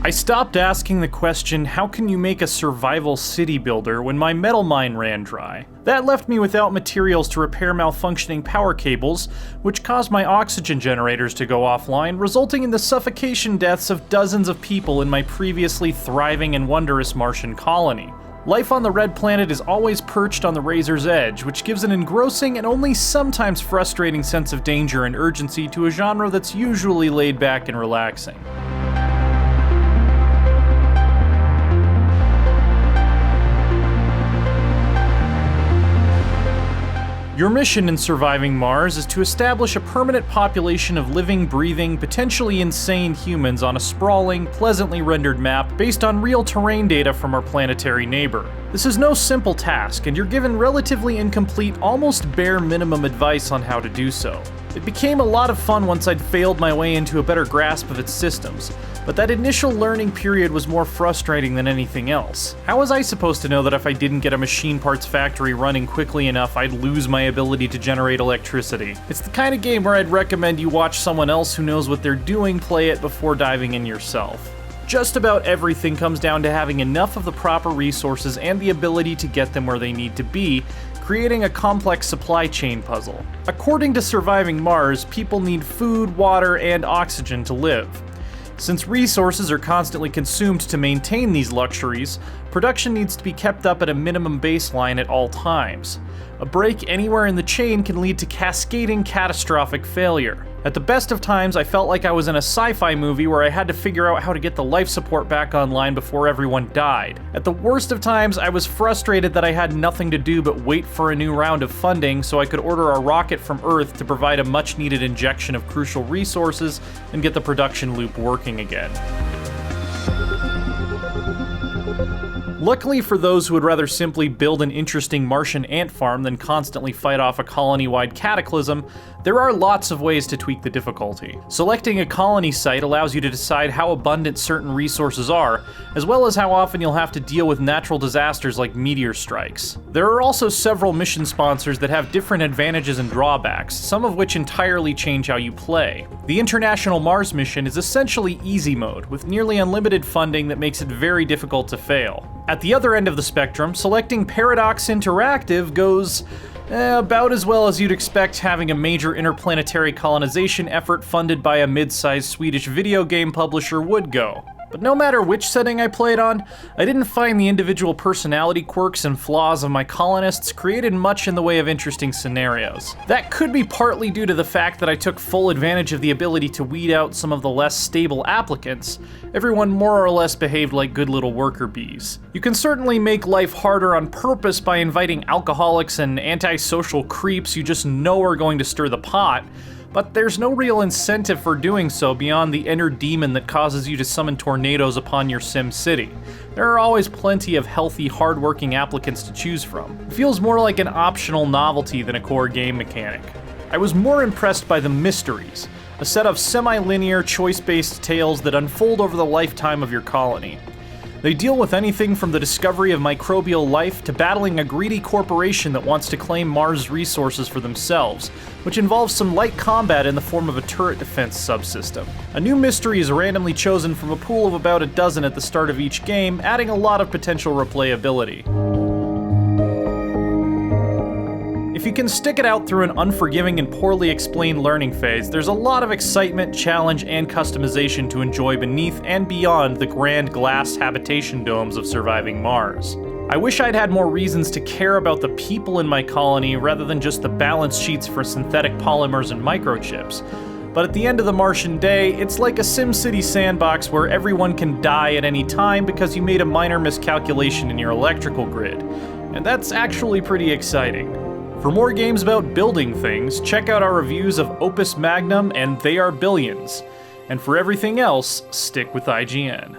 I stopped asking the question, how can you make a survival city builder, when my metal mine ran dry. That left me without materials to repair malfunctioning power cables, which caused my oxygen generators to go offline, resulting in the suffocation deaths of dozens of people in my previously thriving and wondrous Martian colony. Life on the red planet is always perched on the razor's edge, which gives an engrossing and only sometimes frustrating sense of danger and urgency to a genre that's usually laid back and relaxing. Your mission in surviving Mars is to establish a permanent population of living, breathing, potentially insane humans on a sprawling, pleasantly rendered map based on real terrain data from our planetary neighbor. This is no simple task, and you're given relatively incomplete, almost bare minimum advice on how to do so. It became a lot of fun once I'd failed my way into a better grasp of its systems, but that initial learning period was more frustrating than anything else. How was I supposed to know that if I didn't get a machine parts factory running quickly enough, I'd lose my ability to generate electricity? It's the kind of game where I'd recommend you watch someone else who knows what they're doing play it before diving in yourself. Just about everything comes down to having enough of the proper resources and the ability to get them where they need to be, creating a complex supply chain puzzle. According to Surviving Mars, people need food, water, and oxygen to live. Since resources are constantly consumed to maintain these luxuries, production needs to be kept up at a minimum baseline at all times. A break anywhere in the chain can lead to cascading catastrophic failure. At the best of times, I felt like I was in a sci-fi movie where I had to figure out how to get the life support back online before everyone died. At the worst of times, I was frustrated that I had nothing to do but wait for a new round of funding so I could order a rocket from Earth to provide a much-needed injection of crucial resources and get the production loop working again. Luckily for those who would rather simply build an interesting Martian ant farm than constantly fight off a colony-wide cataclysm, there are lots of ways to tweak the difficulty. Selecting a colony site allows you to decide how abundant certain resources are, as well as how often you'll have to deal with natural disasters like meteor strikes. There are also several mission sponsors that have different advantages and drawbacks, some of which entirely change how you play. The International Mars mission is essentially easy mode, with nearly unlimited funding that makes it very difficult to fail. At the other end of the spectrum, selecting Paradox Interactive goes about as well as you'd expect having a major interplanetary colonization effort funded by a mid-sized Swedish video game publisher would go. But no matter which setting I played on, I didn't find the individual personality quirks and flaws of my colonists created much in the way of interesting scenarios. That could be partly due to the fact that I took full advantage of the ability to weed out some of the less stable applicants. Everyone more or less behaved like good little worker bees. You can certainly make life harder on purpose by inviting alcoholics and antisocial creeps you just know are going to stir the pot, but there's no real incentive for doing so beyond the inner demon that causes you to summon tornadoes upon your sim city. There are always plenty of healthy, hardworking applicants to choose from. It feels more like an optional novelty than a core game mechanic. I was more impressed by the mysteries, a set of semi-linear, choice-based tales that unfold over the lifetime of your colony. They deal with anything from the discovery of microbial life to battling a greedy corporation that wants to claim Mars' resources for themselves, which involves some light combat in the form of a turret defense subsystem. A new mystery is randomly chosen from a pool of about a dozen at the start of each game, adding a lot of potential replayability. If you can stick it out through an unforgiving and poorly explained learning phase, there's a lot of excitement, challenge, and customization to enjoy beneath and beyond the grand glass habitation domes of surviving Mars. I wish I'd had more reasons to care about the people in my colony rather than just the balance sheets for synthetic polymers and microchips. But at the end of the Martian day, it's like a SimCity sandbox where everyone can die at any time because you made a minor miscalculation in your electrical grid. And that's actually pretty exciting. For more games about building things, check out our reviews of Opus Magnum and They Are Billions. And for everything else, stick with IGN.